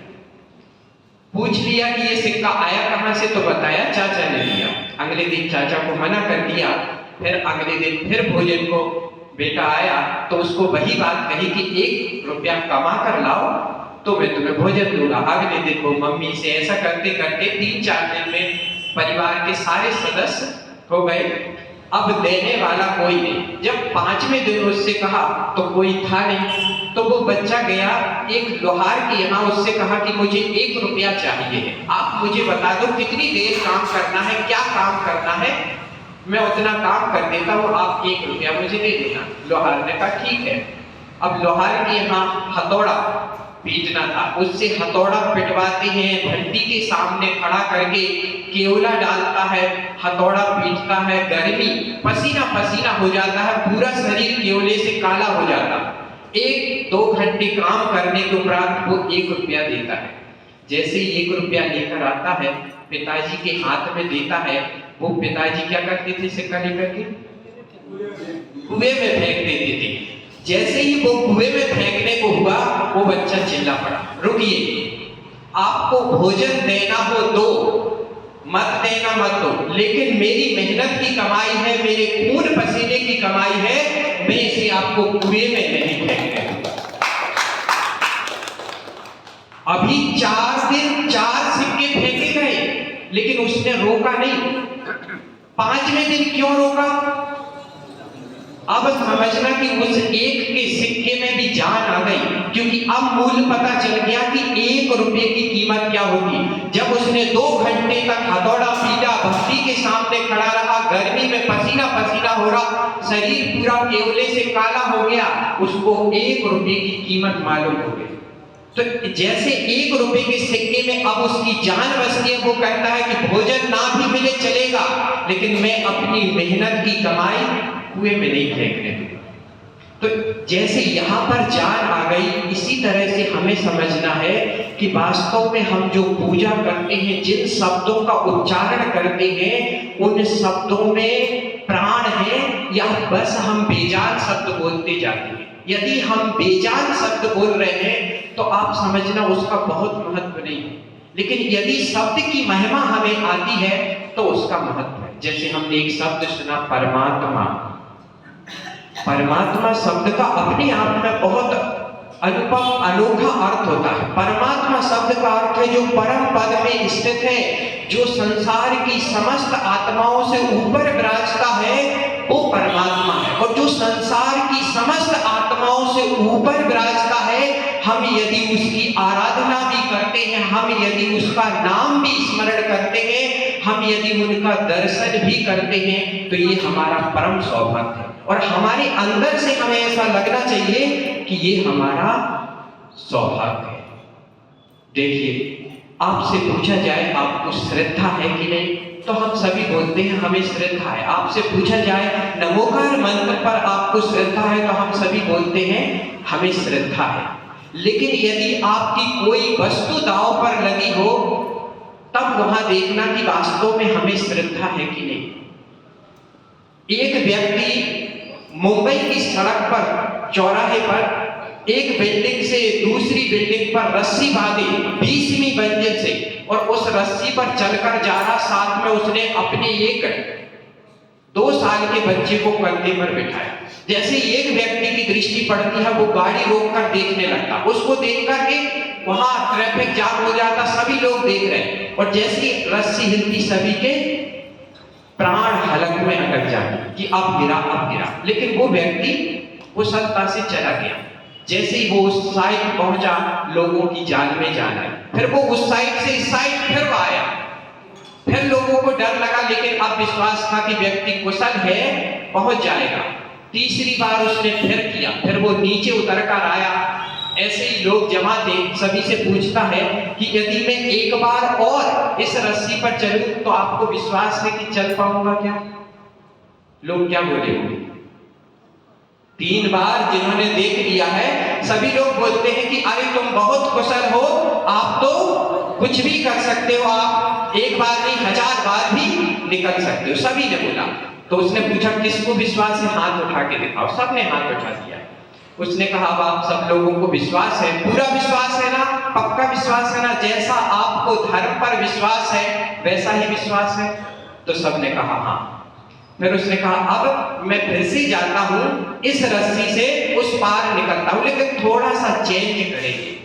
पूछ लिया कि ये सिक्का आया कहां से, तो बताया चाचा ने दिया। अगले दिन चाचा को मना कर दिया, फिर अगले दिन फिर भोजन को बेटा आया तो उसको वही बात कही कि 1 रुपया कमा कर लाओ तो मैं तुम्हें भोजन दूंगा। अगले दिन वो मम्मी से ऐसा करते करते 3-4 दिन में परिवार के सारे सदस्य हो गए। अब देने वाला कोई नहीं। जब 5वें दिन उससे कहा तो कोई था नहीं, तो वो बच्चा गया एक लोहार के यहाँ, उससे कहा कि मुझे 1 रुपया चाहिए, आप मुझे बता दो कितनी देर काम करना है, क्या काम करना है, मैं उतना काम कर देता हूँ, आप 1 रुपया मुझे दे देना। लोहार ने कहा ठीक है। अब लोहार के यहाँ हथौड़ा पीटना था, उससे हथौड़ा पिटवाते हैं, भट्टी के सामने खड़ा करके केवला डालता है, हथौड़ा पीटता है, गर्मी पसीना पसीना हो जाता है, पूरा शरीर केवले से काला हो जाता। 1-2 घंटे काम करने के उपरांत वो 1 रुपया देता है। जैसे ही 1 रुपया लेकर आता है, पिताजी के हाथ में देता है, वो पिताजी क्या करते थे, सिक्का लेकर के कुएं में फेंक देते थे। जैसे ही वो कुएं में फेंकने को हुआ, वो बच्चा चिल्ला पड़ा, रुकिए, आपको भोजन देना हो दो, मत देना मत दो, लेकिन मेरी मेहनत की कमाई है, मेरे खून पसीने की कमाई है, मैं इसे आपको कुएं में नहीं फेंकने दूंगा। अभी 4 दिन 4 सिक्के फेंके गए, लेकिन उसने रोका नहीं। 5वें दिन क्यों रोका? अब समझना कि उस 1 के सिक्के में भी जान आ गई, क्योंकि अब मूल्य पता चल गया कि 1 रुपये की कीमत क्या होती। जब उसने 2 घंटे तक हथौड़ा पीटा, भट्टी के सामने खड़ा रहा, गर्मी में पसीना पसीना हो रहा, शरीर पूरा केवले से काला हो गया, उसको 1 रुपये की कीमत मालूम हो गई। तो जैसे 1 रुपये के सिक्के में अब उसकी जान बस गई, वो कहता है कि भोजन ना भी मिले चलेगा, लेकिन मैं अपनी मेहनत की कमाई कुएं में नहीं फेंकने दूंगा। तो जैसे यहाँ पर जान आ गई, इसी तरह से हमें समझना है कि वास्तव में हम जो पूजा करते हैं, जिन शब्दों का उच्चारण करते हैं, उन शब्दों में प्राण है, या बस हम बेजान शब्द बोलते जाते हैं। यदि हम बेजान शब्द बोल रहे हैं तो आप समझना उसका बहुत महत्व नहीं है, लेकिन यदि शब्द की महिमा हमें आती है तो उसका महत्व है। जैसे हमने एक शब्द सुना, परमात्मा। परमात्मा शब्द का अपने आप में बहुत अनुपम अनोखा अर्थ होता है। परमात्मा शब्द का अर्थ है जो परम पद में स्थित है, जो संसार की समस्त आत्माओं से ऊपर विराजता है, वो परमात्मा है। और जो संसार की समस्त आत्माओं से ऊपर विराजता है, हम यदि उसकी आराधना भी करते हैं, हम यदि उसका नाम भी स्मरण करते हैं, हम यदि उनका दर्शन भी करते हैं, तो ये हमारा परम सौभाग्य है। और हमारे अंदर से हमें ऐसा लगना चाहिए कि ये हमारा सौभाग्य है। देखिए, आपसे पूछा जाए आपको श्रद्धा है कि नहीं, तो हम सभी बोलते हैं हमें श्रद्धा है। आपसे पूछा जाए नमोकार मंत्र पर आपको श्रद्धा है, तो हम सभी बोलते हैं हमें श्रद्धा है। लेकिन यदि आपकी कोई वस्तु दांव पर लगी हो, तब वहां देखना कि वास्तव में हमें श्रद्धा है कि नहीं। एक व्यक्ति मुंबई की सड़क पर, चौराहे पर एक बिल्डिंग से दूसरी बिल्डिंग पर रस्सी बांधी 20वीं मंजिल से, और उस रस्सी पर चलकर जा रहा, साथ में उसने अपने एक 2 साल के बच्चे को कंधे पर बिठाया। जैसे एक व्यक्ति की दृष्टि पड़ती है, वो गाड़ी रोककर देखने लगता, उसको देख करके वहां ट्रैफिक जाम हो जाता, सभी लोग देख रहे हैं, और जैसी रस्सी हिलती सभी के प्राण हलक में अटक जाते कि अब गिरा। लेकिन वो व्यक्ति कुशलता से चला गया। जैसे ही वो उस साइड पहुंचा, लोगों की जान में जान आई। फिर वो उस साइड से इस साइड फिर आया, फिर लोगों को डर लगा, लेकिन अब विश्वास था कि व्यक्ति कुशल है, पहुंच जाएगा। तीसरी बार उसने फिर किया, फिर वो नीचे उतर कर आया। ऐसे ही लोग जमा थे, सभी से पूछता है कि यदि मैं एक बार और इस रस्सी पर चलूं तो आपको विश्वास है कि चल पाऊंगा क्या? लोग क्या बोले होंगे? 3 बार जिन्होंने देख लिया है, सभी लोग बोलते हैं कि अरे तुम बहुत कुशल हो, आप तो कुछ भी कर सकते हो, आप एक बार नहीं 1000 बार भी निकल सकते हो, सभी ने बोला। तो उसने पूछा किसको विश्वास है, हाथ उठा के दिखाओ। सबने हाथ उठा दिया। उसने कहा अब आप सब लोगों को विश्वास है, पूरा विश्वास है ना, पक्का विश्वास है ना, जैसा आपको धर्म पर विश्वास है वैसा ही विश्वास है? तो सबने कहा हाँ। फिर उसने कहा अब मैं फिर से जाता हूं, इस रस्सी से उस पार निकलता हूं, लेकिन थोड़ा सा चेंज करेंगे।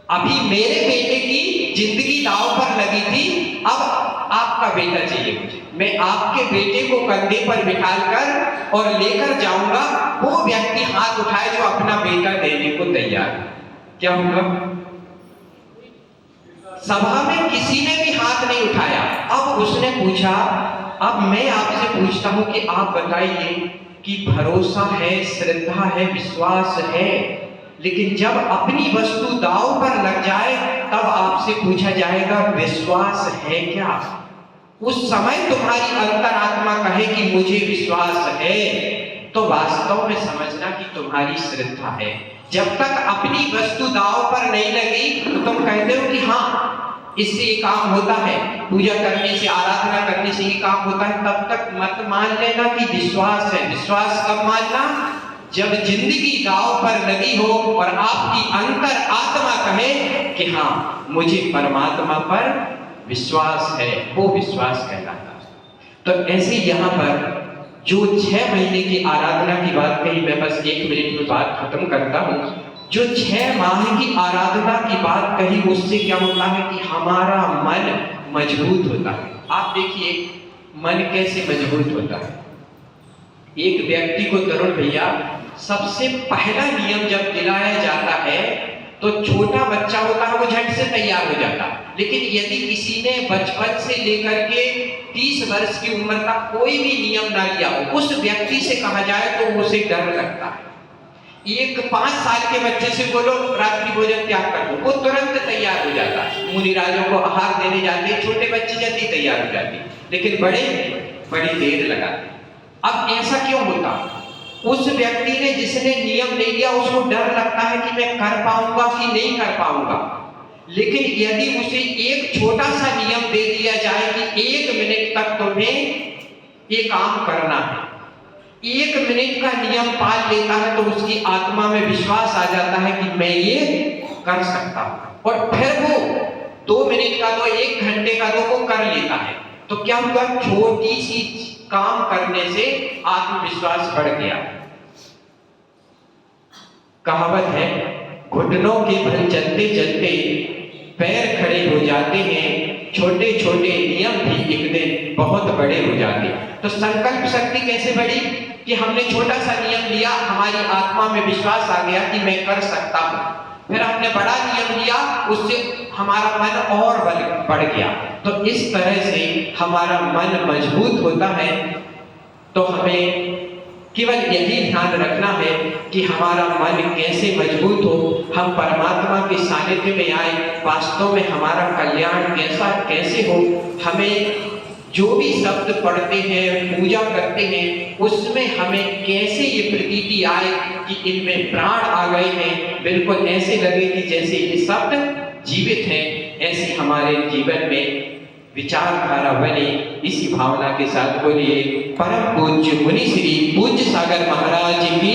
अभी मेरे बेटे की जिंदगी दांव पर लगी थी, अब आपका बेटा चाहिए मुझे। मैं आपके बेटे को कंधे पर बिठाकर और लेकर जाऊंगा, वो व्यक्ति हाथ उठाए जो अपना बेटा देने को तैयार है। क्या होगा? सभा में किसी ने भी हाथ नहीं उठाया। अब उसने पूछा, अब मैं आपसे पूछता हूं कि आप बताइए कि भरोसा है, श्रद्धा है, विश्वास है, लेकिन जब अपनी वस्तु दांव पर लग जाए तब आपसे पूछा जाएगा विश्वास है क्या? उस समय तुम्हारी अंतरात्मा कहे कि मुझे विश्वास है, तो वास्तव में समझना कि तुम्हारी श्रद्धा है। जब तक अपनी वस्तु दांव पर नहीं लगी तो तुम कहते हो कि हाँ इससे ये काम होता है, पूजा करने से, आराधना करने से ये काम होता है, तब तक मत मान लेना कि विश्वास है। विश्वास कब मानना? जब जिंदगी दांव पर लगी हो और आपकी अंतर आत्मा कहे कि हाँ मुझे परमात्मा पर विश्वास है, वो विश्वास कहलाता है। तो ऐसे यहाँ पर जो 6 महीने की आराधना की बात कही, मैं बस 1 मिनट में बात खत्म करता हूँ। जो 6 माह की आराधना की बात कही, उससे क्या होता है कि हमारा मन मजबूत होता है। आप देखिए मन कैसे मजबूत होता है। एक व्यक्ति को तरुण भैया सबसे पहला नियम जब दिलाया जाता है तो छोटा बच्चा होता है वो झट से तैयार हो जाता है, लेकिन यदि किसी ने बचपन से लेकर के 30 वर्ष की उम्र तक कोई भी नियम ना लिया हो, उस व्यक्ति से कहा जाए तो उसे डर लगता है। एक 5 साल के बच्चे से बोलो रात्रि भोजन त्याग कर दो, वो तुरंत तैयार हो जाता है। मुनिराजों को आहार देने जाते हैं, छोटे बच्चे जल्दी तैयार हो जाते हैं, लेकिन बड़े बड़ी देर लगाते। अब ऐसा क्यों होता? उस व्यक्ति ने जिसने नियम नहीं लिया उसको डर लगता है कि मैं कर पाऊंगा कि नहीं कर पाऊंगा। लेकिन यदि उसे एक छोटा सा नियम दे दिया जाए कि 1 मिनट तक तुम्हें ये काम करना है, 1 मिनट का नियम पाल लेता है तो उसकी आत्मा में विश्वास आ जाता है कि मैं ये कर सकता हूं, और फिर वो 2 मिनट का दो, 1 घंटे का दो, वो कर लेता है। तो क्या हुआ? छोटी सी काम करने से आत्मविश्वास बढ़ गया। कहावत है, घुटनों के बल चलते चलते पैर खड़े हो जाते हैं, छोटे छोटे नियम भी एक दिन बहुत बड़े हो जाते हैं। तो संकल्प शक्ति कैसे बढ़ी कि हमने छोटा सा नियम लिया, हमारी आत्मा में विश्वास आ गया कि मैं कर सकता हूं। फिर हमने बड़ा नियम लिया, उससे हमारा मन और बढ़ गया। तो इस तरह से हमारा मन मजबूत होता है। तो हमें केवल यही ध्यान रखना है कि हमारा मन कैसे मजबूत हो, हम परमात्मा के सानिध्य में आए, वास्तव में हमारा कल्याण कैसे हो। हमें जो भी शब्द पढ़ते हैं, पूजा करते हैं, उसमें हमें कैसे ये प्रतीति आए कि इनमें प्राण आ गए हैं, बिल्कुल ऐसे लगे कि जैसे ये शब्द जीवित हैं, ऐसी हमारे जीवन में विचारधारा बने। इसी भावना के साथ बोलिए परम पूज्य मुनि श्री पूज्य सागर महाराज की